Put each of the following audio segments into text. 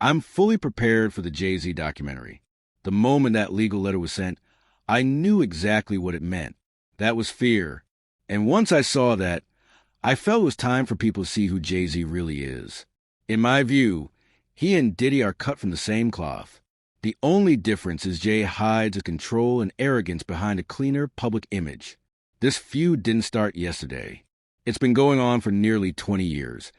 I'm fully prepared for the Jay-Z documentary. The moment that legal letter was sent, I knew exactly what it meant. That was fear. And once I saw that, I felt it was time for people to see who Jay-Z really is. In my view, he and Diddy are cut from the same cloth. The only difference is Jay hides his control and arrogance behind a cleaner public image. This feud didn't start yesterday. It's been going on for nearly 20 years,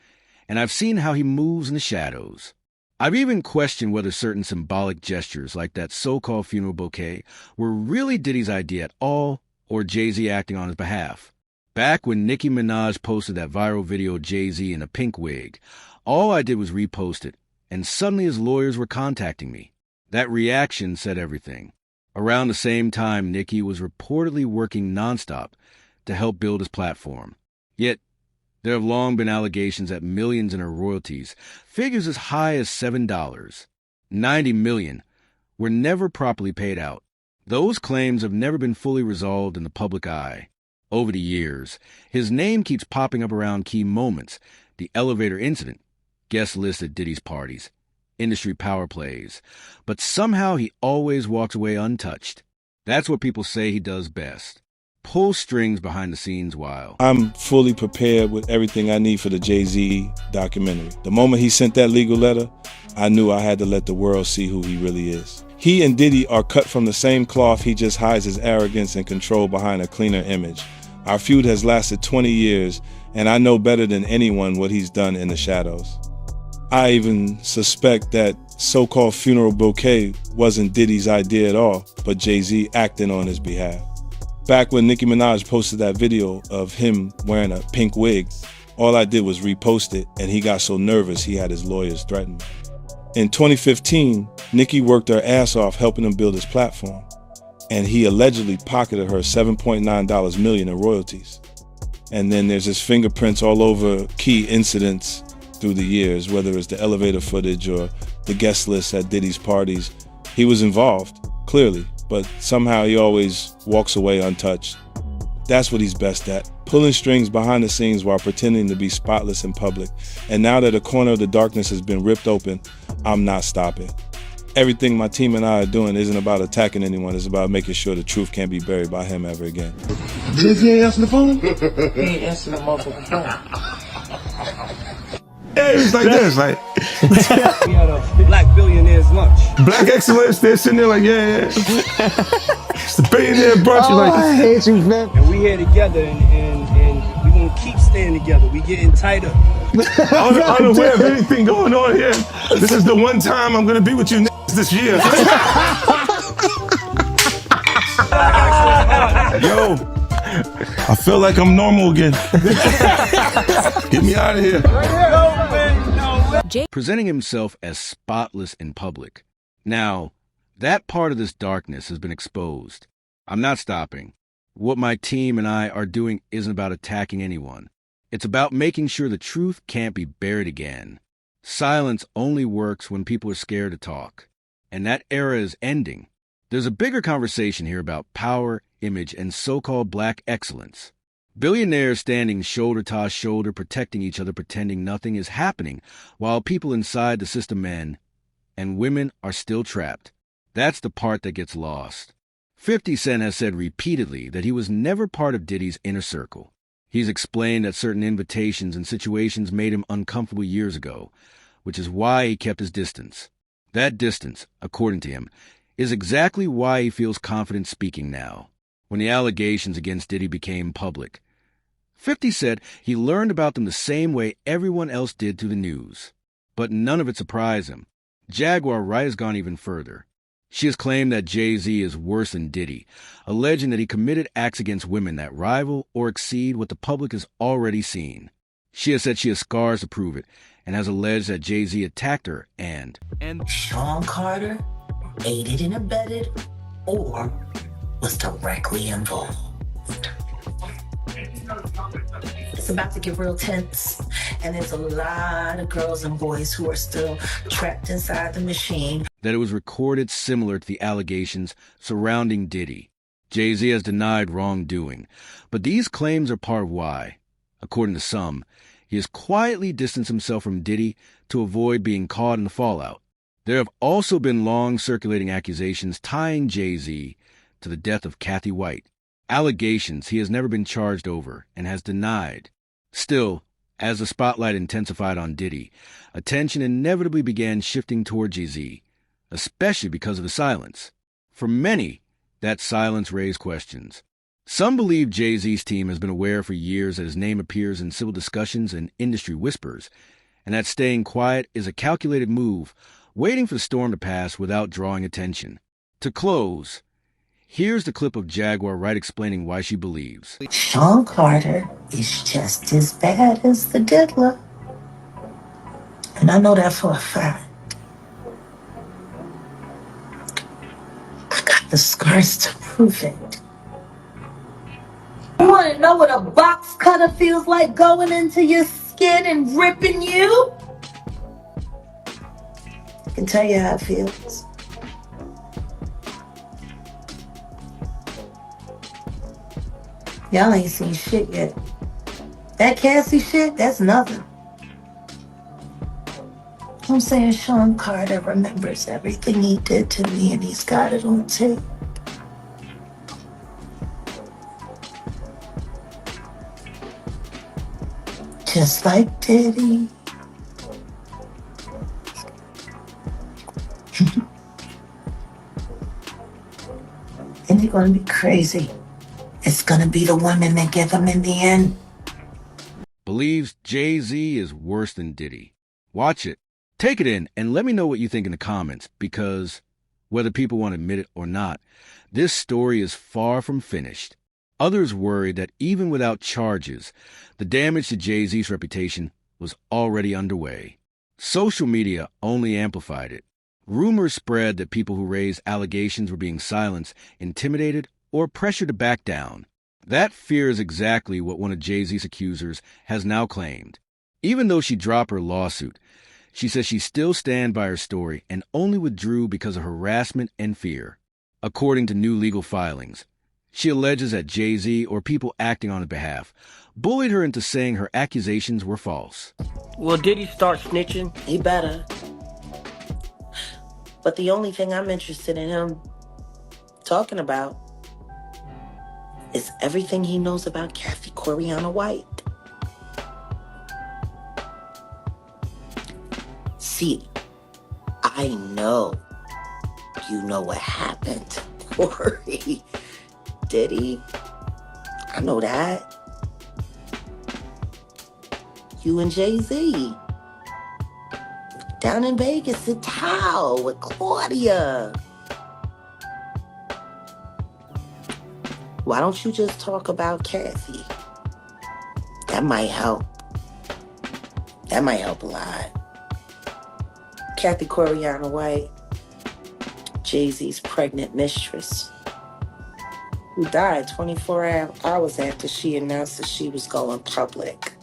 and I've seen how he moves in the shadows. I've even questioned whether certain symbolic gestures like that so-called funeral bouquet were really Diddy's idea at all or Jay-Z acting on his behalf. Back when Nicki Minaj posted that viral video of Jay-Z in a pink wig, all I did was repost it, and suddenly his lawyers were contacting me. That reaction said everything. Around the same time, Nicki was reportedly working nonstop to help build his platform. Yet, there have long been allegations that millions in her royalties, figures as high as $7, $90 million, were never properly paid out. Those claims have never been fully resolved in the public eye. Over the years, his name keeps popping up around key moments: the elevator incident, guest list at Diddy's parties, industry power plays. But somehow he always walks away untouched. That's what people say he does best: pull strings behind the scenes while... I'm fully prepared with everything I need for the Jay-Z documentary. The moment he sent that legal letter, I knew I had to let the world see who he really is. He and Diddy are cut from the same cloth. He just hides his arrogance and control behind a cleaner image. Our feud has lasted 20 years, and I know better than anyone what he's done in the shadows. I even suspect that so-called funeral bouquet wasn't Diddy's idea at all, but Jay-Z acting on his behalf. Back when Nicki Minaj posted that video of him wearing a pink wig, all I did was repost it, and he got so nervous he had his lawyers threaten me. In 2015, Nicki worked her ass off helping him build his platform, and he allegedly pocketed her $7.9 million in royalties. And then there's his fingerprints all over key incidents through the years, whether it's the elevator footage or the guest list at Diddy's parties. He was involved, clearly, but somehow he always walks away untouched. That's what he's best at, pulling strings behind the scenes while pretending to be spotless in public. And now that a corner of the darkness has been ripped open, I'm not stopping. Everything my team and I are doing isn't about attacking anyone, it's about making sure the truth can't be buried by him ever again. JayZ ain't answering the phone? He ain't answering the motherfucking phone. Hey, it's like this, like... We had a black billionaire's lunch. Black excellence, they're sitting there like, yeah. It's the billionaire brunch. Oh, Like, I hate you, man. And we here together, and we gonna keep staying together. We getting tighter. unaware of anything going on here. This is the one time I'm gonna be with you this year. Yo, I feel like I'm normal again. Get me out of here. Presenting himself as spotless in public. Now, that part of this darkness has been exposed. I'm not stopping. What my team and I are doing isn't about attacking anyone. It's about making sure the truth can't be buried again. Silence only works when people are scared to talk. And that era is ending. There's a bigger conversation here about power, image, and so-called black excellence. Billionaires standing shoulder to shoulder, protecting each other, pretending nothing is happening, while people inside the system, men and women, are still trapped. That's the part that gets lost. 50 Cent has said repeatedly that he was never part of Diddy's inner circle. He's explained that certain invitations and situations made him uncomfortable years ago, which is why he kept his distance. That distance, according to him, is exactly why he feels confident speaking now. When the allegations against Diddy became public, 50 said he learned about them the same way everyone else did through the news. But none of it surprised him. Jaguar Wright has gone even further. She has claimed that Jay-Z is worse than Diddy, alleging that he committed acts against women that rival or exceed what the public has already seen. She has said she has scars to prove it, and has alleged that Jay-Z attacked her and Sean Carter aided and abetted or was directly involved. It's about to get real tense, and there's a lot of girls and boys who are still trapped inside the machine. That it was recorded similar to the allegations surrounding Diddy. Jay-Z has denied wrongdoing, but these claims are part of why, according to some, he has quietly distanced himself from Diddy to avoid being caught in the fallout. There have also been long circulating accusations tying Jay-Z to the death of Kathy White, allegations he has never been charged over and has denied. Still, as the spotlight intensified on Diddy, attention inevitably began shifting toward Jay-Z, especially because of his silence. For many, that silence raised questions. Some believe Jay-Z's team has been aware for years that his name appears in civil discussions and industry whispers, and that staying quiet is a calculated move, waiting for the storm to pass without drawing attention. To close, here's the clip of Jaguar Wright explaining why she believes Sean Carter is just as bad as the diddler. And I know that for a fact. I got the scars to prove it. You want to know what a box cutter feels like going into your skin and ripping you? I can tell you how it feels. Y'all ain't seen shit yet. That Cassie shit, that's nothing. I'm saying Sean Carter remembers everything he did to me and he's got it on tape. Just like Diddy. And they're gonna be crazy. It's gonna be the women that get them in the end. believes Jay-Z is worse than Diddy. Watch it, take it in, and let me know what you think in the comments, because whether people want to admit it or not, this story is far from finished. Others worry that even without charges, the damage to Jay-Z's reputation was already underway. Social media only amplified it. Rumors spread that people who raised allegations were being silenced, intimidated, or pressured to back down. That fear is exactly what one of Jay-Z's accusers has now claimed. Even though she dropped her lawsuit, she says she still stands by her story and only withdrew because of harassment and fear. According to new legal filings, she alleges that Jay-Z, or people acting on her behalf, bullied her into saying her accusations were false. Well, did he start snitching? He better. But the only thing I'm interested in him talking about is everything he knows about Kathy Coriana White. See, I know you know what happened to Corey. Diddy, I know that. You and Jay-Z down in Vegas at Tao with Claudia. Why don't you just talk about Kathy? That might help. That might help a lot. Kathy Coriana White, Jay-Z's pregnant mistress, who died 24 hours after she announced that she was going public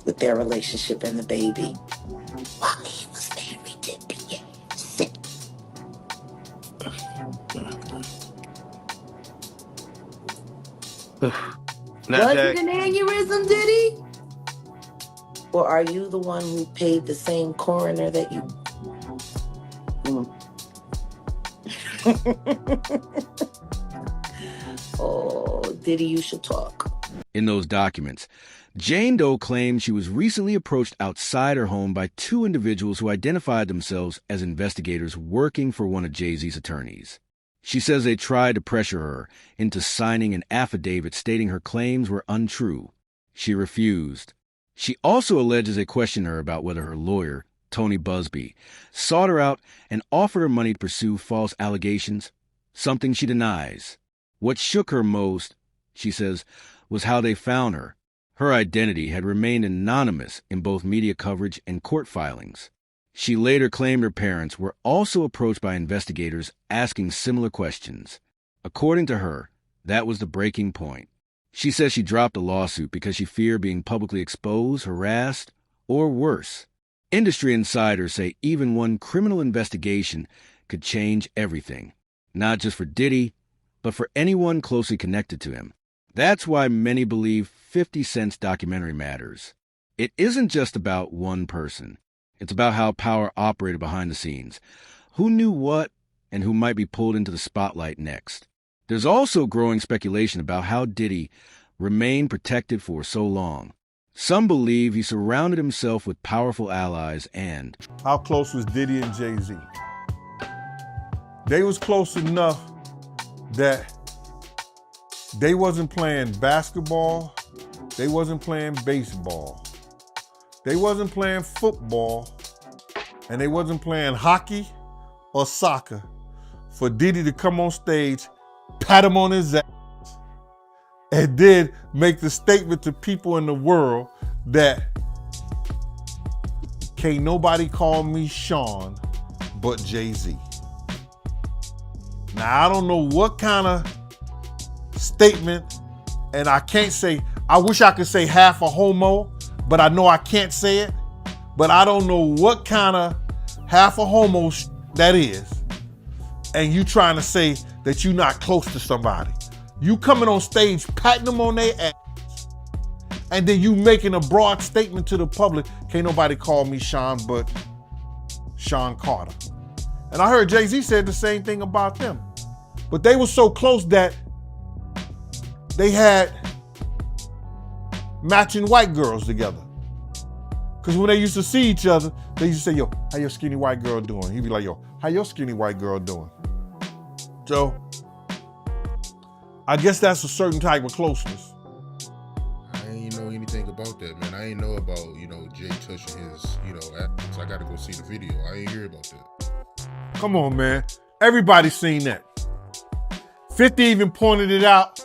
with their relationship and the baby, while he was married to Beyonce. Was it an aneurysm, Diddy? Or are you the one who paid the same coroner that you... Oh, Diddy, you should talk. In those documents, Jane Doe claimed she was recently approached outside her home by two individuals who identified themselves as investigators working for one of Jay-Z's attorneys. She says they tried to pressure her into signing an affidavit stating her claims were untrue. She refused. She also alleges they questioned her about whether her lawyer, Tony Busby, sought her out and offered her money to pursue false allegations, something she denies. What shook her most, she says, was how they found her. Her identity had remained anonymous in both media coverage and court filings. She later claimed her parents were also approached by investigators asking similar questions. According to her, that was the breaking point. She says she dropped a lawsuit because she feared being publicly exposed, harassed, or worse. Industry insiders say even one criminal investigation could change everything, not just for Diddy, but for anyone closely connected to him. That's why many believe 50 Cent's documentary matters. It isn't just about one person. It's about how power operated behind the scenes. Who knew what and who might be pulled into the spotlight next. There's also growing speculation about how Diddy remained protected for so long. Some believe he surrounded himself with powerful allies and... How close was Diddy and Jay-Z? They was close enough that they wasn't playing basketball, they wasn't playing baseball, they wasn't playing football, and they wasn't playing hockey or soccer for Diddy to come on stage, pat him on his ass, and then make the statement to people in the world that can't nobody call me Sean but Jay-Z. Now, I don't know what kind of statement, and I can't say, I wish I could say half a homo, but I know I can't say it, but I don't know what kind of half a homo that is, and you trying to say that you're not close to somebody. You coming on stage, patting them on their ass, and then you making a broad statement to the public, can't nobody call me Sean but Sean Carter. And I heard Jay-Z said the same thing about them. But they were so close that they had matching white girls together. Because when they used to see each other, they used to say, yo, how your skinny white girl doing? He'd be like, yo, how your skinny white girl doing? So, I guess that's a certain type of closeness. I ain't know anything about that, man. I ain't know about, Jay touching his, ass. I gotta go see the video. I ain't hear about that. Come on, man. Everybody's seen that. 50 even pointed it out.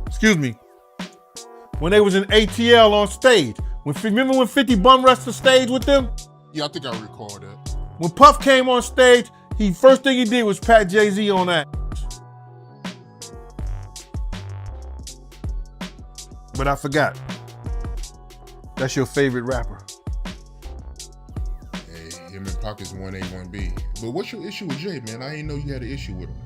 Excuse me. When they was in ATL on stage. Remember when 50 bum rushed the stage with them? Yeah, I think I recall that. When Puff came on stage, first thing he did was pat Jay-Z on that. But I forgot. That's your favorite rapper. Hey, him and Pac is 1A, 1B. But what's your issue with Jay, man? I ain't know you had an issue with him.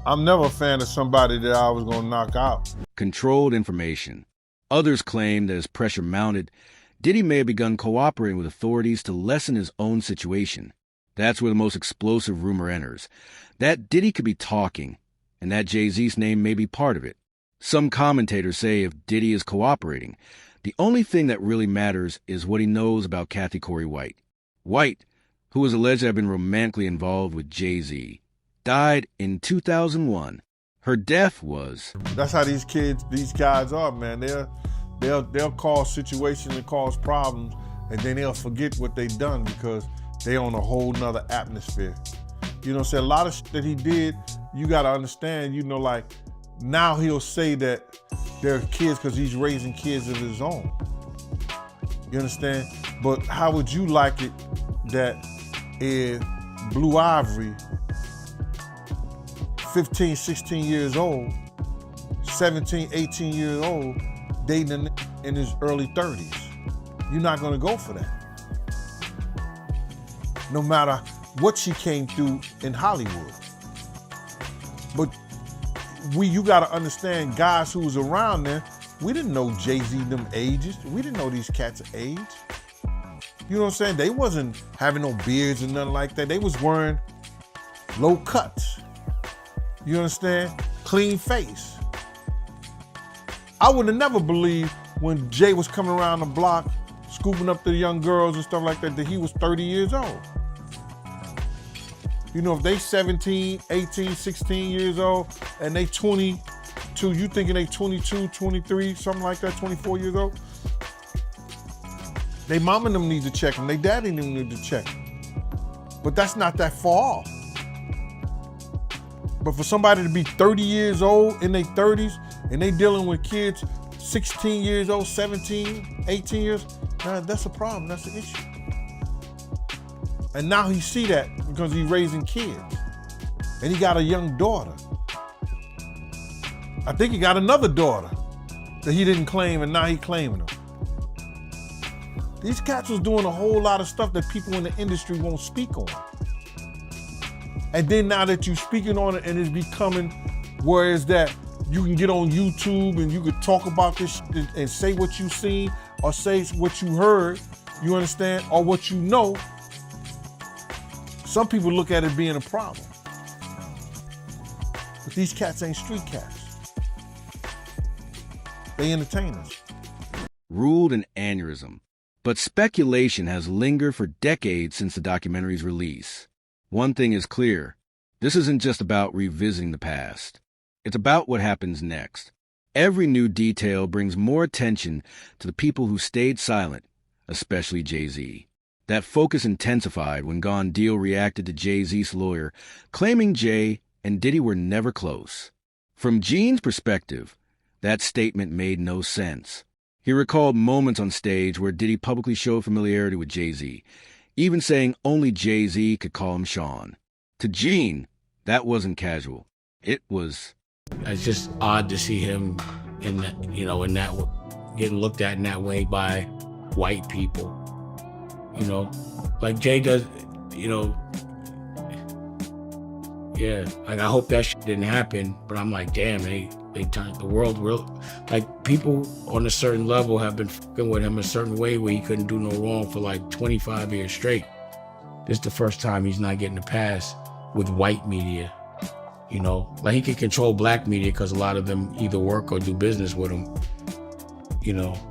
I'm never a fan of somebody that I was gonna knock out. Controlled information. Others claim that as pressure mounted, Diddy may have begun cooperating with authorities to lessen his own situation. That's where the most explosive rumor enters. That Diddy could be talking, and that Jay-Z's name may be part of it. Some commentators say if Diddy is cooperating, the only thing that really matters is what he knows about Kathy Corey White. White, who was alleged to have been romantically involved with Jay-Z, died in 2001. Her death was... That's how these guys are, man. They'll cause situations and cause problems, and then they'll forget what they done because they on a whole nother atmosphere. You know what I'm saying? A lot of shit that he did, you gotta understand, like, now he'll say that they're kids because he's raising kids of his own. You understand? But how would you like it that if Blue Ivory, 15, 16 years old, 17, 18 years old, dating in his early 30s? You're not gonna go for that. No matter what she came through in Hollywood. But you gotta understand, guys who was around there, we didn't know Jay-Z them ages. We didn't know these cats' age. You know what I'm saying? They wasn't having no beards and nothing like that. They was wearing low cuts. You understand? Clean face. I would have never believed when Jay was coming around the block, scooping up the young girls and stuff like that he was 30 years old. If they 17, 18, 16 years old, and they 22, you thinking they 22, 23, something like that, 24 years old? They mom and them need to check them, they daddy and them need to check them. But that's not that far off. But for somebody to be 30 years old in their 30s, and they dealing with kids 16 years old, 17, 18 years, that's a problem, that's an issue. And now he see that because he's raising kids. And he got a young daughter. I think he got another daughter that he didn't claim, and now he claiming them. These cats was doing a whole lot of stuff that people in the industry won't speak on. And then now that you're speaking on it and it's becoming where is that you can get on YouTube and you could talk about this shit and say what you seen or say what you heard, You understand? Or what you know. Some people look at it being a problem. But these cats ain't street cats. They entertainers. Ruled an aneurysm. But speculation has lingered for decades since the documentary's release. One thing is clear. This isn't just about revisiting the past. It's about what happens next. Every new detail brings more attention to the people who stayed silent, especially Jay-Z. That focus intensified when Gone Deal reacted to Jay-Z's lawyer, claiming Jay and Diddy were never close. From Gene's perspective, that statement made no sense. He recalled moments on stage where Diddy publicly showed familiarity with Jay-Z, even saying only Jay-Z could call him Sean. To Gene, that wasn't casual. It was... It's just odd to see him in that, getting looked at in that way by white people. Like Jay does, yeah, like I hope that shit didn't happen, but I'm like, damn, they turned the world real. Like people on a certain level have been fucking with him a certain way where he couldn't do no wrong for like 25 years straight. This is the first time he's not getting a pass with white media. Like he can control black media because a lot of them either work or do business with him.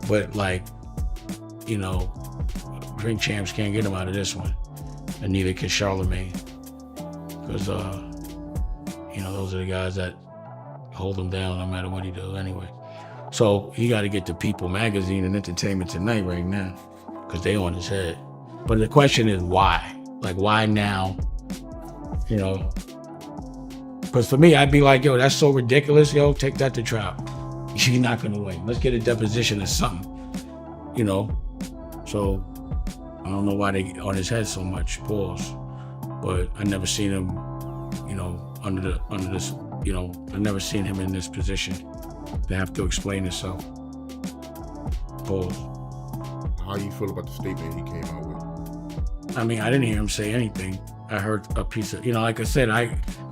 But like, Drink Champs can't get him out of this one, and neither can Charlemagne, because those are the guys that hold him down no matter what he does anyway. So he got to get to People Magazine and Entertainment Tonight right now, because they on his head. But the question is why? Like why now? Because for me, I'd be like, yo, that's so ridiculous, yo, take that to trial. You're not gonna win. Let's get a deposition or something, So I don't know why they on his head so much, pause. But I never seen him, under this, I never seen him in this position to have to explain himself. Pause. How you feel about the statement he came out with? I mean, I didn't hear him say anything. I heard a piece of, like I said,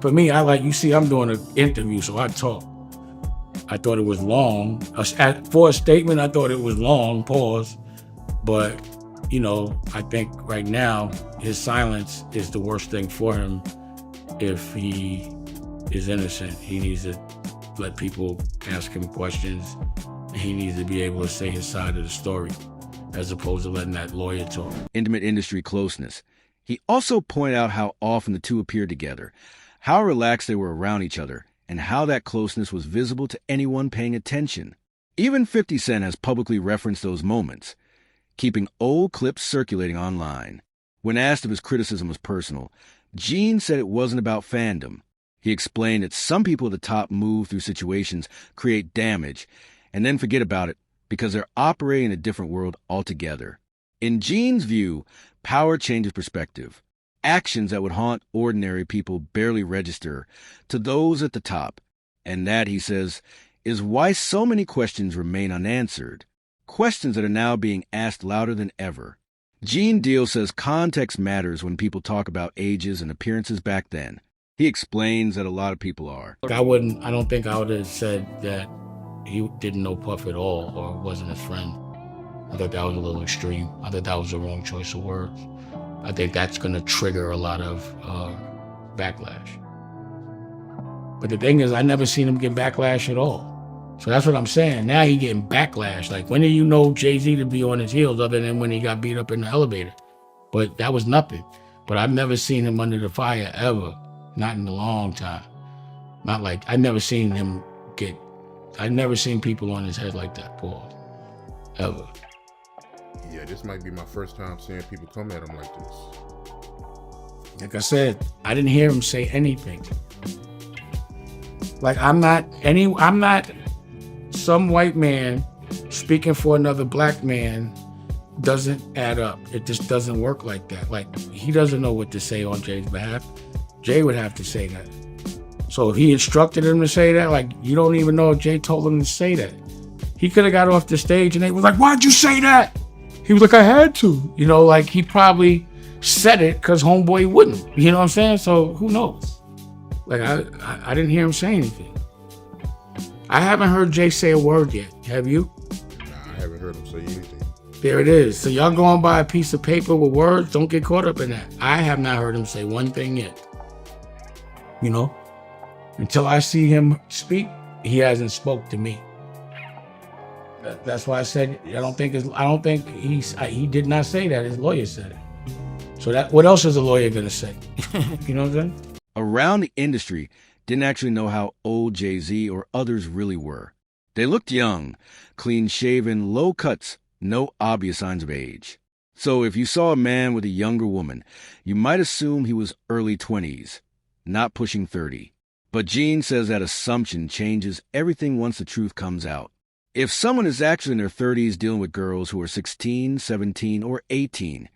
for me, I'm doing an interview, so I talk. I thought it was long. For a statement, I thought it was long, pause. But, I think right now, his silence is the worst thing for him if he is innocent. He needs to let people ask him questions, and he needs to be able to say his side of the story, as opposed to letting that lawyer talk. Intimate industry closeness. He also pointed out how often the two appeared together, how relaxed they were around each other, and how that closeness was visible to anyone paying attention. Even 50 Cent has publicly referenced those moments, keeping old clips circulating online. When asked if his criticism was personal, Gene said it wasn't about fandom. He explained that some people at the top move through situations, create damage, and then forget about it because they're operating in a different world altogether. In Gene's view, power changes perspective. Actions that would haunt ordinary people barely register to those at the top. And that, he says, is why so many questions remain unanswered. Questions that are now being asked louder than ever. Gene Deal says context matters when people talk about ages and appearances back then. He explains that a lot of people are. I don't think I would have said that he didn't know Puff at all or wasn't his friend. I thought that was a little extreme. I thought that was the wrong choice of words. I think that's going to trigger a lot of backlash. But the thing is, I never seen him get backlash at all. So that's what I'm saying. Now he getting backlash. Like, when did you know Jay-Z to be on his heels other than when he got beat up in the elevator? But that was nothing. But I've never seen him under the fire ever. Not in a long time. Not like, I've never seen people on his head like that, Paul. Ever. Yeah, this might be my first time seeing people come at him like this. Like I said, I didn't hear him say anything. Like, I'm not some white man speaking for another black man doesn't add up. It just doesn't work like that. Like, he doesn't know what to say on Jay's behalf. Jay would have to say that. So if he instructed him to say that, like, you don't even know if Jay told him to say that. He could have got off the stage and they was like, why'd you say that? He was like, I had to. Like, he probably said it because homeboy wouldn't. You know what I'm saying? So who knows? Like, I didn't hear him say anything. I haven't heard Jay say a word yet. Have you? Nah, I haven't heard him say anything. There it is. So y'all going by a piece of paper with words, don't get caught up in that. I have not heard him say one thing yet. You know? Until I see him speak, he hasn't spoke to me. That's why I said I don't think he did not say that. His lawyer said it. So that what else is a lawyer gonna say? You know what I'm saying? Around the industry didn't actually know how old Jay-Z or others really were. They looked young, clean-shaven, low cuts, no obvious signs of age. So if you saw a man with a younger woman, you might assume he was early 20s, not pushing 30. But Gene says that assumption changes everything once the truth comes out. If someone is actually in their 30s dealing with girls who are 16, 17, or 18,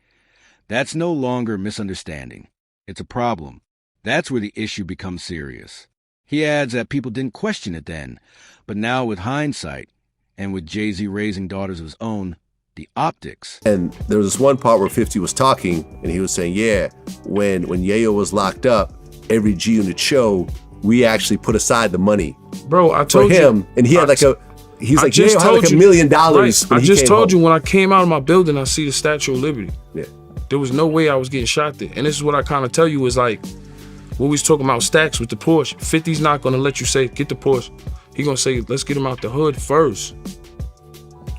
that's no longer a misunderstanding. It's a problem. That's where the issue becomes serious. He adds that people didn't question it then, but now with hindsight, and with Jay-Z raising daughters of his own, the optics. And there was this one part where 50 was talking, and he was saying, yeah, when Yayo was locked up, every G Unit show, we actually put aside the money. Bro, I told for him, you. And he had like he's like, Yayo had like $1 million. Right. I just told you when I came out of my building, I see the Statue of Liberty. Yeah. There was no way I was getting shot there. And this is what I kind of tell you is like, when we was talking about stacks with the Porsche, 50's not gonna let you say, get the Porsche. He gonna say, let's get him out the hood first.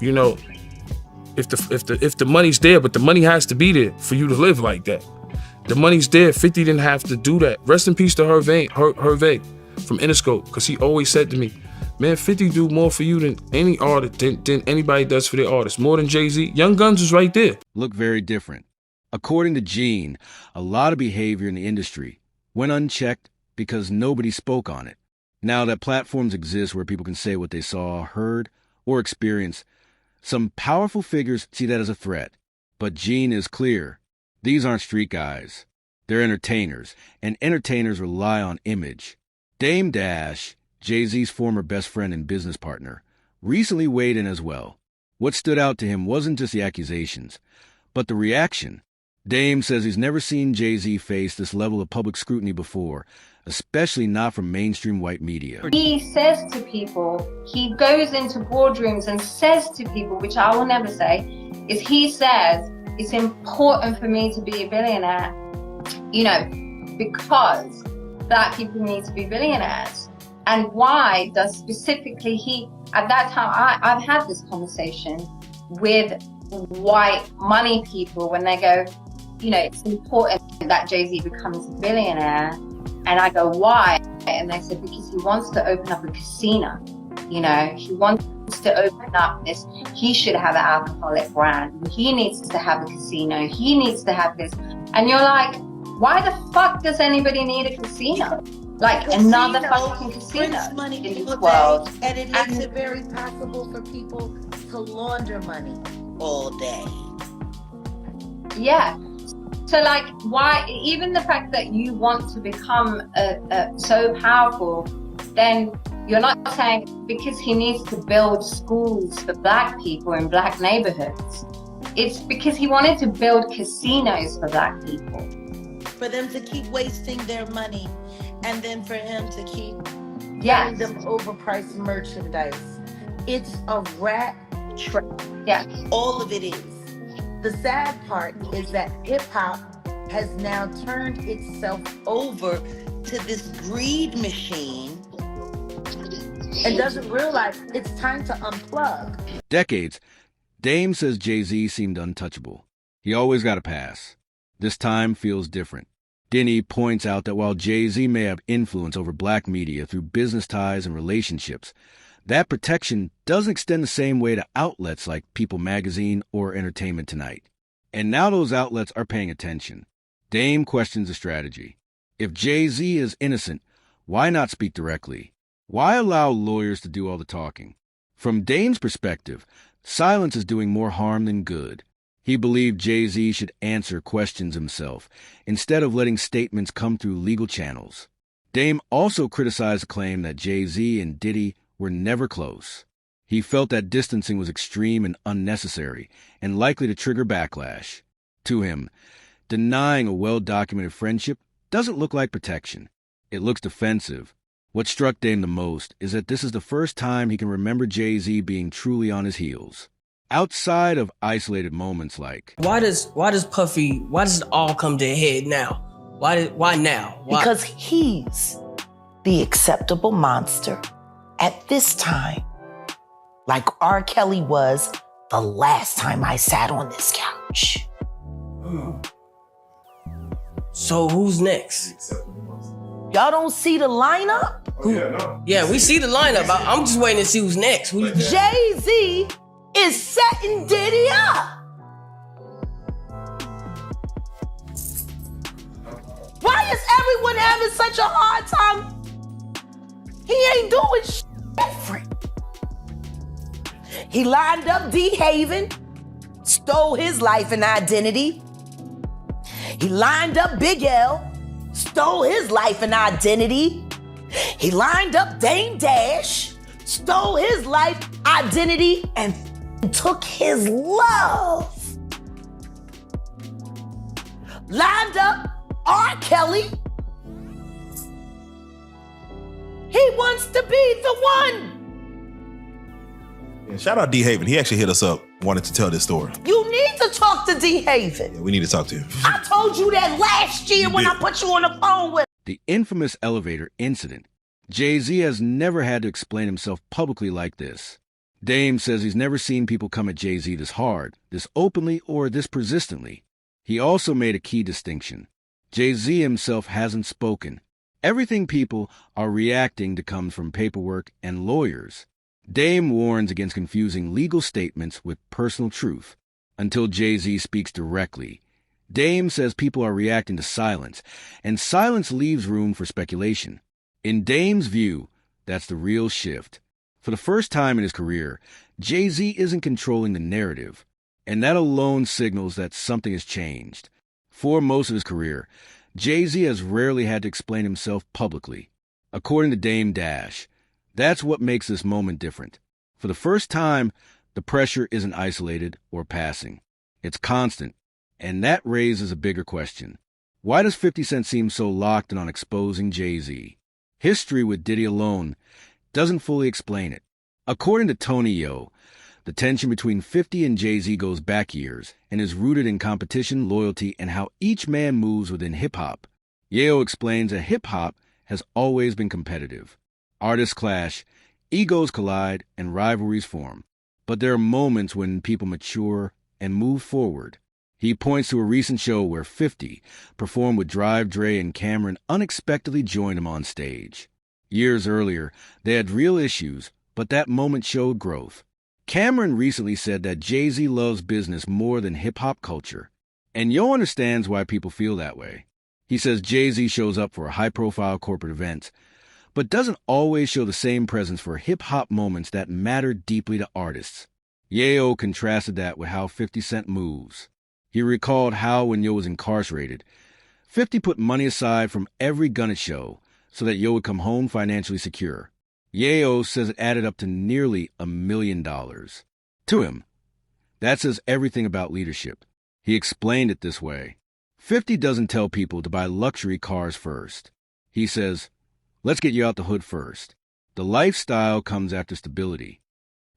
You know, if the money's there, but the money has to be there for you to live like that. The money's there. 50 didn't have to do that. Rest in peace to Hervé from Interscope, because he always said to me, man, 50 do more for you than any artist, than anybody does for their artists, more than Jay-Z. Young Guns was right there. Look very different. According to Gene, a lot of behavior in the industry went unchecked because nobody spoke on it. Now that platforms exist where people can say what they saw, heard, or experienced, some powerful figures see that as a threat. But Gene is clear. These aren't street guys. They're entertainers, and entertainers rely on image. Dame Dash, Jay-Z's former best friend and business partner, recently weighed in as well. What stood out to him wasn't just the accusations, but the reaction. Dame says he's never seen Jay-Z face this level of public scrutiny before, especially not from mainstream white media. He says to people, he goes into boardrooms and says to people, which I will never say, is he says, it's important for me to be a billionaire, you know, because black people need to be billionaires. And why does specifically he, at that time, I've had this conversation with white money people when they go, you know, it's important that Jay-Z becomes a billionaire. And I go, why? And they said, because he wants to open up a casino. You know, he wants to open up this, he should have an alcoholic brand. He needs to have a casino. He needs to have this. And you're like, why the fuck does anybody need a casino? Like another fucking casino money in this world. And it makes it very possible for people to launder money all day. Yeah. So like, why, even the fact that you want to become so powerful, then you're not saying because he needs to build schools for black people in black neighborhoods. It's because he wanted to build casinos for black people. For them to keep wasting their money and then for him to keep Yes. giving them overpriced merchandise. It's a rat trap. Yeah. All of it is. The sad part is that hip hop has now turned itself over to this greed machine and doesn't realize it's time to unplug. Decades, Dame says Jay-Z seemed untouchable. He always got a pass. This time feels different. Denny points out that while Jay-Z may have influence over black media through business ties and relationships, that protection doesn't extend the same way to outlets like People Magazine or Entertainment Tonight. And now those outlets are paying attention. Dame questions the strategy. If Jay-Z is innocent, why not speak directly? Why allow lawyers to do all the talking? From Dame's perspective, silence is doing more harm than good. He believed Jay-Z should answer questions himself, instead of letting statements come through legal channels. Dame also criticized the claim that Jay-Z and Diddy were never close. He felt that distancing was extreme and unnecessary, and likely to trigger backlash. To him, denying a well-documented friendship doesn't look like protection. It looks defensive. What struck Dame the most is that this is the first time he can remember Jay-Z being truly on his heels. Outside of isolated moments like, why does it all come to a head now? Why now? Why? Because he's the acceptable monster at this time, like R. Kelly was the last time I sat on this couch. So who's next? Y'all don't see the lineup? Yeah, we see the lineup. I'm just waiting to see who's next. JayZ is setting Diddy up. Why is everyone having such a hard time? He ain't doing shit different. He lined up D-Haven, stole his life and identity. He lined up Big L, stole his life and identity. He lined up Dame Dash, stole his life, identity, and took his love. Lined up R. Kelly. He wants to be the one. Yeah, shout out D-Haven. He actually hit us up, wanted to tell this story. You need to talk to D-Haven. Yeah, we need to talk to him. I told you that last year when I put you on the phone with. the infamous elevator incident. Jay-Z has never had to explain himself publicly like this. Dame says he's never seen people come at Jay-Z this hard, this openly, or this persistently. He also made a key distinction. Jay-Z himself hasn't spoken. Everything people are reacting to comes from paperwork and lawyers. Dame warns against confusing legal statements with personal truth until Jay-Z speaks directly. Dame says people are reacting to silence, and silence leaves room for speculation. In Dame's view, that's the real shift. For the first time in his career, Jay-Z isn't controlling the narrative, and that alone signals that something has changed. For most of his career, Jay-Z has rarely had to explain himself publicly. According to Dame Dash, that's what makes this moment different. For the first time, the pressure isn't isolated or passing. It's constant, and that raises a bigger question. Why does 50 Cent seem so locked in on exposing Jay-Z? History with Diddy alone doesn't fully explain it. According to Tony Yo, the tension between 50 and Jay-Z goes back years and is rooted in competition, loyalty, and how each man moves within hip-hop. Yeo explains that hip-hop has always been competitive. Artists clash, egos collide, and rivalries form. But there are moments when people mature and move forward. He points to a recent show where 50 performed with Drive Dre and Cameron unexpectedly joined him on stage. Years earlier, they had real issues, but that moment showed growth. Cameron recently said that Jay-Z loves business more than hip-hop culture, and Yo understands why people feel that way. He says Jay-Z shows up for high-profile corporate events, but doesn't always show the same presence for hip-hop moments that matter deeply to artists. Yeo contrasted that with how 50 Cent moves. He recalled how, when Yo was incarcerated, 50 put money aside from every Gunna show so that Yo would come home financially secure. Yeo says it added up to nearly $1 million. To him, that says everything about leadership. He explained it this way. 50 doesn't tell people to buy luxury cars first. He says, let's get you out the hood first. The lifestyle comes after stability.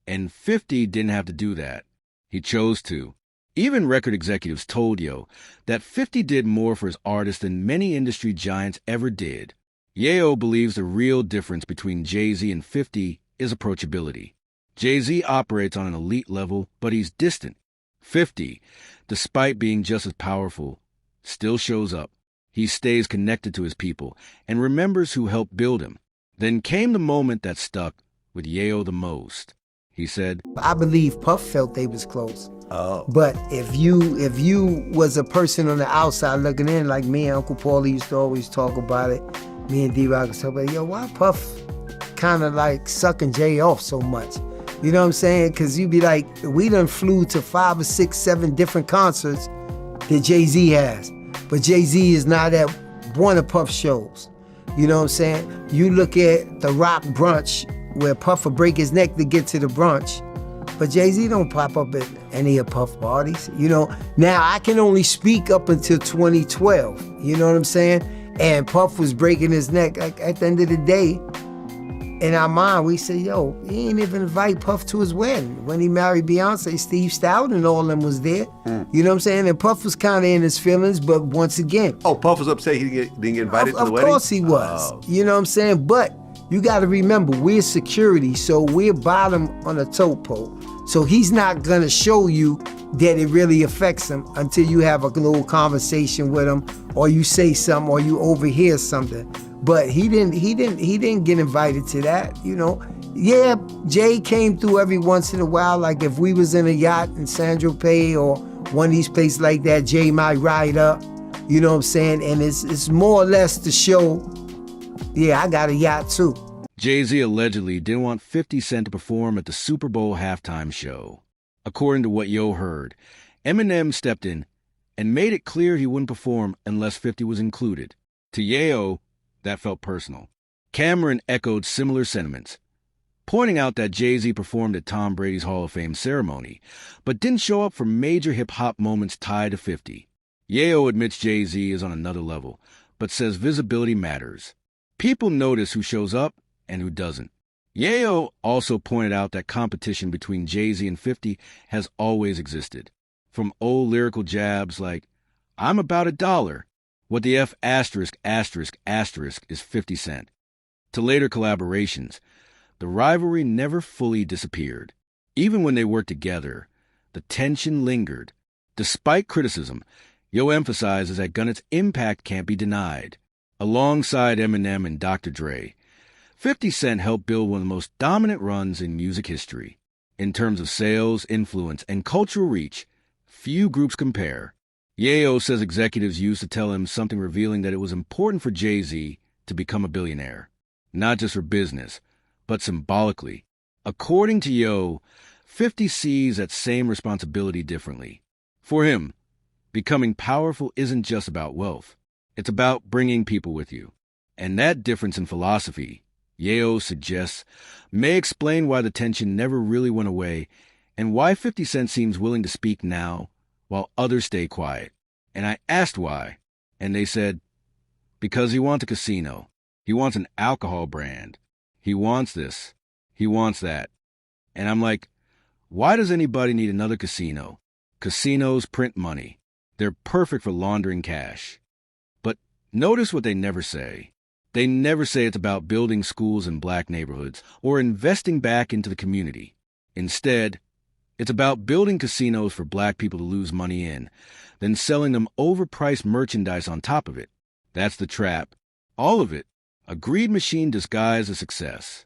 And 50 didn't have to do that. He chose to. Even record executives told Yo that 50 did more for his artists than many industry giants ever did. Yeo believes the real difference between Jay-Z and 50 is approachability. Jay-Z operates on an elite level, but he's distant. 50, despite being just as powerful, still shows up. He stays connected to his people and remembers who helped build him. Then came the moment that stuck with Yeo the most. He said, I believe Puff felt they was close. Oh. But if you was a person on the outside looking in, like me and Uncle Paulie used to always talk about it, me and D-Rock was talking about, yo, why Puff kind of like sucking Jay off so much? You know what I'm saying? Because you be like, we done flew to 5 or 6, 7 different concerts that Jay-Z has. But Jay-Z is not at one of Puff's shows. You know what I'm saying? You look at the Rock brunch where Puff will break his neck to get to the brunch. But Jay-Z don't pop up at any of Puff parties. You know, now I can only speak up until 2012. You know what I'm saying? And Puff was breaking his neck. Like, at the end of the day, in our mind, we say, yo, he ain't even invite Puff to his wedding. When he married Beyonce, Steve Stout and all of them was there. You know what I'm saying? And Puff was kind of in his feelings, but once again. Oh, Puff was upset he didn't get invited to the wedding? Of course he was. You know what I'm saying? But you got to remember, we're security, so we're bottom on a tote pole. So he's not going to show you that it really affects him until you have a little conversation with him, or you say something, or you overhear something. But he didn't get invited to that, you know. Yeah, Jay came through every once in a while, like if we was in a yacht in San Tropez or one of these places like that, Jay might ride up, you know what I'm saying? And it's more or less to show, yeah, I got a yacht too. Jay-Z allegedly didn't want 50 Cent to perform at the Super Bowl halftime show. According to what Yo heard, Eminem stepped in and made it clear he wouldn't perform unless 50 was included. To Yayo, that felt personal. Cameron echoed similar sentiments, pointing out that Jay-Z performed at Tom Brady's Hall of Fame ceremony, but didn't show up for major hip-hop moments tied to 50. Yayo admits Jay-Z is on another level, but says visibility matters. People notice who shows up and who doesn't. Yayo also pointed out that competition between Jay-Z and 50 has always existed. From old lyrical jabs like, I'm about $1, what the F asterisk asterisk asterisk is 50 Cent, to later collaborations, the rivalry never fully disappeared. Even when they worked together, the tension lingered. Despite criticism, Yo emphasizes that Gunnett's impact can't be denied. Alongside Eminem and Dr. Dre, 50 Cent helped build one of the most dominant runs in music history. In terms of sales, influence, and cultural reach, few groups compare. Yayo says executives used to tell him something revealing that it was important for Jay-Z to become a billionaire, not just for business, but symbolically. According to Yo, 50 sees that same responsibility differently. For him, becoming powerful isn't just about wealth. It's about bringing people with you. And that difference in philosophy, Yayo suggests, may explain why the tension never really went away and why 50 Cent seems willing to speak now while others stay quiet. And I asked why, and they said, because he wants a casino. He wants an alcohol brand. He wants this. He wants that. And I'm like, why does anybody need another casino? Casinos print money. They're perfect for laundering cash. But notice what they never say. They never say it's about building schools in black neighborhoods or investing back into the community. Instead, it's about building casinos for black people to lose money in, then selling them overpriced merchandise on top of it. That's the trap. All of it, a greed machine disguised as success.